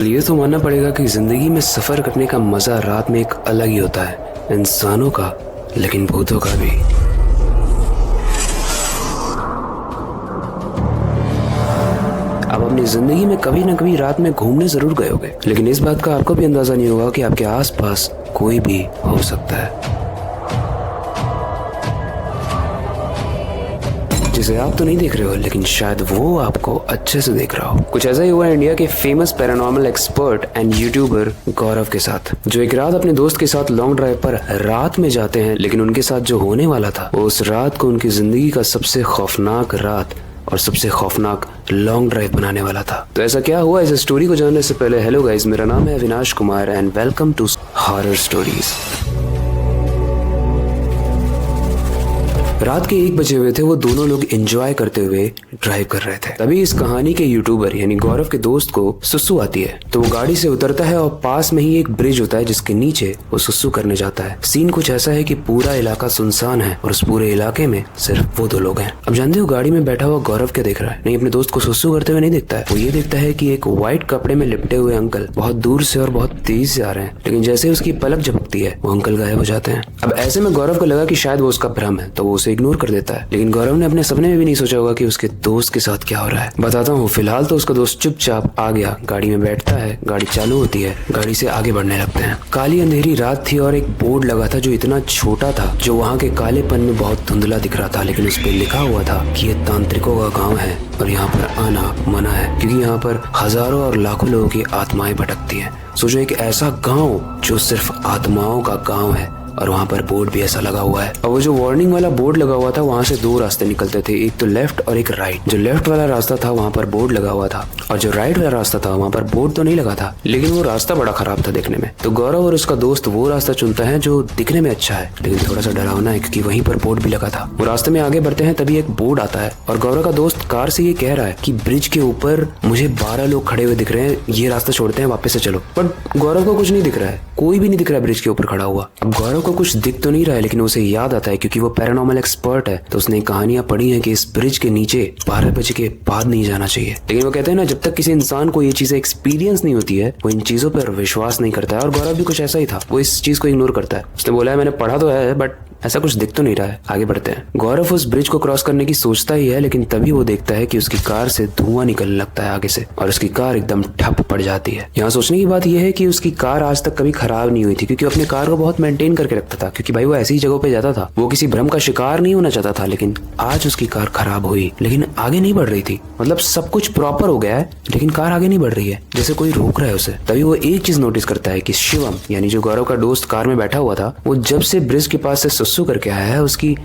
ये तो मानना पड़ेगा कि जिंदगी में सफर करने का मजा रात में एक अलग ही होता है, इंसानों का, लेकिन भूतों का भी। आप अपनी जिंदगी में कभी ना कभी रात में घूमने जरूर गए होंगे, लेकिन इस बात का आपको भी अंदाजा नहीं होगा कि आपके आसपास कोई भी हो सकता है जिसे आप तो नहीं देख रहे हो, लेकिन शायद वो आपको अच्छे से देख रहा हो। कुछ ऐसा ही हुआ इंडिया के famous paranormal expert and youtuber Gaurav के साथ, जो एक रात अपने दोस्त के साथ लॉन्ग ड्राइव पर रात में जाते हैं। लेकिन उनके साथ जो होने वाला था वो उस रात को उनकी जिंदगी का सबसे खौफनाक रात और सबसे खौफनाक लॉन्ग ड्राइव बनाने वाला था। तो ऐसा क्या हुआ, इस स्टोरी को जानने से पहले हेलो गाइस, मेरा नाम है Avinash Kumar and welcome to horror stories. रात के 1 बजे हुए थे, वो दोनों लोग एंजॉय करते हुए ड्राइव कर रहे थे। तभी इस कहानी के यूट्यूबर यानी गौरव के दोस्त को सुसु आती है, तो वो गाड़ी से उतरता है और पास में ही एक ब्रिज होता है जिसके नीचे वो सुसु करने जाता है। सीन कुछ ऐसा है कि पूरा इलाका सुनसान है और उस पूरे इलाके में सिर्फ वो 2 लोग हैं। अब जानते हो गाड़ी में बैठा हुआ गौरव क्या देख रहा है? नहीं, अपने दोस्त को सुसु करते हुए नहीं देखता है। वो ये देखता है कि एक व्हाइट कपड़े में लिपटे हुए अंकल बहुत दूर से और बहुत तेज से आ रहे हैं, लेकिन जैसे ही उसकी पलक झपकती है वो अंकल गायब हो जाते हैं। अब ऐसे में गौरव को लगा कि शायद वो उसका भ्रम है, तो वो उसे इग्नोर कर देता है। लेकिन गौरव ने अपने सपने में भी नहीं सोचा होगा कि उसके दोस्त के साथ क्या हो रहा है। बताता हूँ। फिलहाल तो उसका दोस्त चुपचाप आ गया, गाड़ी में बैठता है, गाड़ी चालू होती है, गाड़ी से आगे बढ़ने लगते हैं। काली अंधेरी रात थी और एक बोर्ड लगा था जो इतना छोटा था, जो वहाँ के कालेपन में बहुत धुंधला दिख रहा था, लेकिन उस पर लिखा हुआ था कि ये तांत्रिकों का गाँव है और यहाँ पर आना मना है, क्योंकि यहाँ पर हजारों और लाखों लोगों की आत्माएं भटकती हैं। सोचो, एक ऐसा गाँव जो सिर्फ आत्माओं का गाँव है और वहाँ पर बोर्ड भी ऐसा लगा हुआ है। और वो जो वार्निंग वाला बोर्ड लगा हुआ था, वहाँ से 2 रास्ते निकलते थे, एक तो लेफ्ट और एक राइट। जो लेफ्ट वाला रास्ता था वहाँ पर बोर्ड लगा हुआ था, और जो राइट वाला रास्ता था वहाँ पर बोर्ड तो नहीं लगा था, लेकिन वो रास्ता बड़ा खराब था देखने में। तो गौरव और उसका दोस्त वो रास्ता चुनता है जो दिखने में अच्छा है, लेकिन थोड़ा सा डरावना है, क्योंकि वहीं पर बोर्ड भी लगा था। वो रास्ते में आगे बढ़ते हैं, तभी एक बोर्ड आता है और गौरव का दोस्त कार से ये कह रहा है कि ब्रिज के ऊपर मुझे 12 लोग खड़े हुए दिख रहे हैं, ये रास्ता छोड़ते हैं, वापस से चलो। बट गौरव को कुछ नहीं दिख रहा है, कोई भी नहीं दिख रहा है ब्रिज के ऊपर खड़ा हुआ। अब गौरव को कुछ दिख तो नहीं रहा है, लेकिन उसे याद आता है, क्योंकि वो पैरानॉर्मल एक्सपर्ट है, तो उसने कहानियां पढ़ी हैं कि इस ब्रिज के नीचे 12 बजे के बाद नहीं जाना चाहिए। लेकिन वो कहते हैं ना, जब तक किसी इंसान को ये चीजें एक्सपीरियंस नहीं होती है, वो इन चीजों पर विश्वास नहीं करता है। और गौरव भी कुछ ऐसा ही था, वो इस चीज को इग्नोर करता है। उसने बोला है मैंने पढ़ा तो है, बट ऐसा कुछ दिख तो नहीं रहा है, आगे बढ़ते हैं। गौरव उस ब्रिज को क्रॉस करने की सोचता ही है, लेकिन तभी वो देखता है कि उसकी कार से धुआं निकलने लगता है आगे से, और उसकी कार एकदम ठप पड़ जाती है। यहाँ सोचने की बात यह है कि उसकी कार आज तक कभी खराब नहीं हुई थी, क्योंकि अपने कार को बहुत मेंटेन करके रखता था, क्योंकि भाई वो ऐसी ही जगहों पे जाता था, वो किसी भ्रम का शिकार नहीं होना चाहता था। लेकिन आज उसकी कार खराब हुई, लेकिन आगे नहीं बढ़ रही थी। मतलब सब कुछ प्रॉपर हो गया है, लेकिन कार आगे नहीं बढ़ रही है, जैसे कोई रोक रहा है उसे। तभी वो एक चीज नोटिस करता है कि शिवम यानी जो गौरव का दोस्त कार में बैठा हुआ था, वो जब से ब्रिज के पास से सुसु करके आया है, उसकी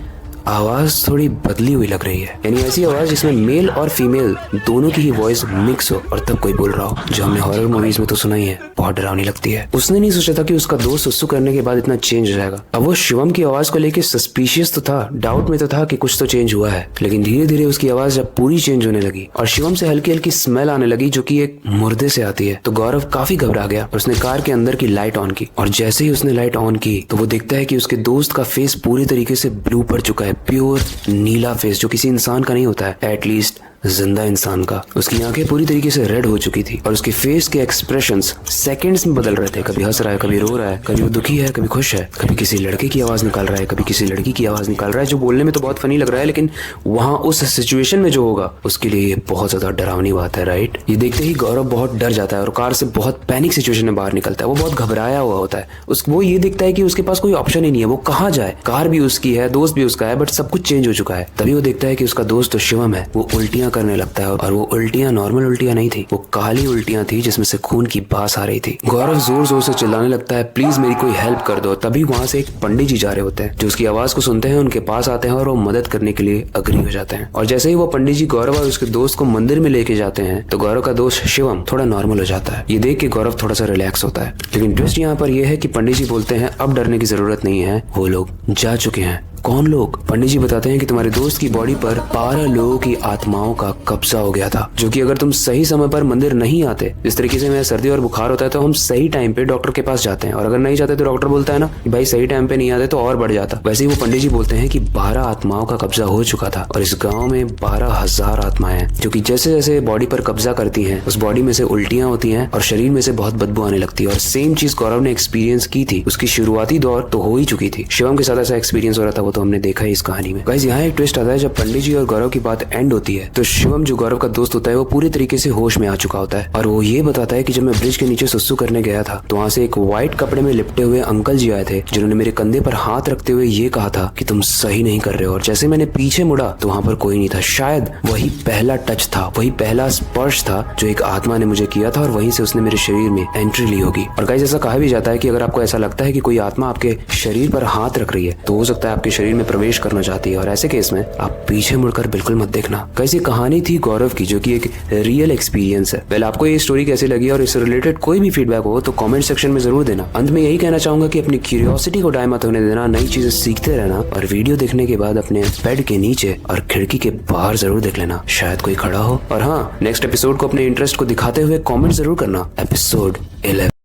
आवाज थोड़ी बदली हुई लग रही है। यानी ऐसी आवाज जिसमें मेल और फीमेल दोनों की ही वॉइस मिक्स हो और तब कोई बोल रहा हो, जो हमने हॉरर मूवीज में तो सुना ही है, बहुत डरावनी लगती है। उसने नहीं सोचा था कि उसका दोस्त सुसु करने के बाद इतना चेंज हो जाएगा। अब वो शिवम की आवाज को लेके सस्पिशियस तो था, डाउट में तो था कि कुछ तो चेंज हुआ है, लेकिन धीरे धीरे उसकी आवाज जब पूरी चेंज होने लगी और शिवम से हल्की हल्की स्मेल आने लगी, जो कि एक मुर्दे से आती है, तो गौरव काफी घबरा गया और उसने कार के अंदर की लाइट ऑन की। और जैसे ही उसने लाइट ऑन की तो वो देखता है कि उसके दोस्त का फेस पूरी तरीके से ब्लू पड़ चुका है, प्योर नीला फेस, जो किसी इंसान का नहीं होता है, एटलीस्ट जिंदा इंसान का। उसकी आंखें पूरी तरीके से रेड हो चुकी थी और उसके फेस के एक्सप्रेशंस सेकंड्स में बदल रहे थे। कभी हंस रहा है, कभी रो रहा है, कभी वो दुखी है, कभी खुश है, कभी किसी लड़के की आवाज निकाल रहा है, कभी किसी लड़की की आवाज निकाल रहा है, जो बोलने में तो बहुत फनी लग रहा है, लेकिन वहां उस सिचुएशन में जो होगा उसके लिए ये बहुत ज्यादा डरावनी बात है, राइट। ये देखते ही गौरव बहुत डर जाता है और कार से बहुत पैनिक सिचुएशन में बाहर निकलता है। वो बहुत घबराया हुआ होता है। वो ये देखता है कि उसके पास कोई ऑप्शन ही नहीं है, वो कहाँ जाए। कार भी उसकी है, दोस्त भी उसका है, बट सब कुछ चेंज हो चुका है। तभी वो देखता है कि उसका दोस्त तो शिवम है, वो उल्टियां करने लगता है, और वो उल्टियां नॉर्मल उल्टियां नहीं थी, वो काली उल्टियां थी जिसमें से खून की बास आ रही थी। गौरव जोर जोर से चिल्लाने लगता है, प्लीज मेरी कोई हेल्प कर दो। तभी वहां से एक पंडित जी जा रहे होते हैं, जो उसकी आवाज को सुनते हैं, उनके पास आते हैं और वो मदद करने के लिए अग्री हो जाते हैं। और जैसे ही वो पंडित जी गौरव और उसके दोस्त को मंदिर में लेके जाते हैं, तो गौरव का दोस्त शिवम थोड़ा नॉर्मल हो जाता है। ये देख के गौरव थोड़ा सा रिलैक्स होता है। लेकिन ट्विस्ट यहाँ पर यह है कि पंडित जी बोलते हैं अब डरने की जरूरत नहीं है, वो लोग जा चुके हैं, कौन लोग? पंडित जी बताते हैं कि तुम्हारे दोस्त की बॉडी पर 12 लोगों की आत्माओं का कब्जा हो गया था, जो कि अगर तुम सही समय पर मंदिर नहीं आते, जिस तरीके से हमें सर्दी और बुखार होता है तो हम सही टाइम पे डॉक्टर के पास जाते हैं, और अगर नहीं जाते तो डॉक्टर बोलता है ना कि भाई सही टाइम पे नहीं आते तो और बढ़ जाता। वैसे ही वो पंडित जी बोलते हैं कि 12 आत्माओं का कब्जा हो चुका था और इस गाँव में 12,000 आत्माएं हैं, जो कि जैसे जैसे बॉडी पर कब्जा करती हैं उस बॉडी में से उल्टियां होती हैं और शरीर में से बहुत बदबू आने लगती है। और सेम चीज गौरव ने एक्सपीरियंस की थी, उसकी शुरुआती दौर तो हो ही चुकी थी। शिवम के साथ ऐसा एक्सपीरियंस हो रहा था, वो तो हमने देखा है इस कहानी में। गाइस यहाँ एक ट्विस्ट आता है, जब पंडित जी और गौरव की बात एंड होती है तो शिवम जो गौरव का दोस्त होता है वो पूरी तरीके से होश में आ चुका होता है, और वो ये बताता है कि जब मैं ब्रिज के नीचे सुसु करने गया था तो वहाँ से एक व्हाइट कपड़े में लिपटे हुए अंकल जी आए थे, जिन्होंने मेरे कंधे पर हाथ रखते हुए ये कहा था कि तुम सही नहीं कर रहे हो। और जैसे मैंने पीछे मुड़ा तो वहाँ पर कोई नहीं था। शायद वही पहला टच था, वही पहला स्पर्श था जो एक आत्मा ने मुझे किया था, और वहीं से उसने मेरे शरीर में एंट्री ली होगी। और गाइस ऐसा कहा भी जाता है कि अगर आपको ऐसा लगता है कि कोई आत्मा आपके शरीर पर हाथ रख रही है तो हो सकता है आपके शरीर में प्रवेश करना चाहती है, और ऐसे केस में आप पीछे मुड़कर बिल्कुल मत देखना। गाइस ये कहानी थी गौरव की, जो कि एक रियल एक्सपीरियंस है। वेल आपको ये स्टोरी कैसी लगी और इससे रिलेटेड कोई भी फीडबैक हो तो कमेंट सेक्शन में जरूर देना। अंत में यही कहना चाहूंगा कि अपनी क्यूरियोसिटी को डाय मत होने देना, नई चीजें सीखते रहना, और वीडियो देखने के बाद अपने बेड के नीचे और खिड़की के बाहर जरूर देख लेना, शायद कोई खड़ा हो। और हाँ, नेक्स्ट एपिसोड को अपने इंटरेस्ट को दिखाते हुए कमेंट जरूर करना। एपिसोड 11।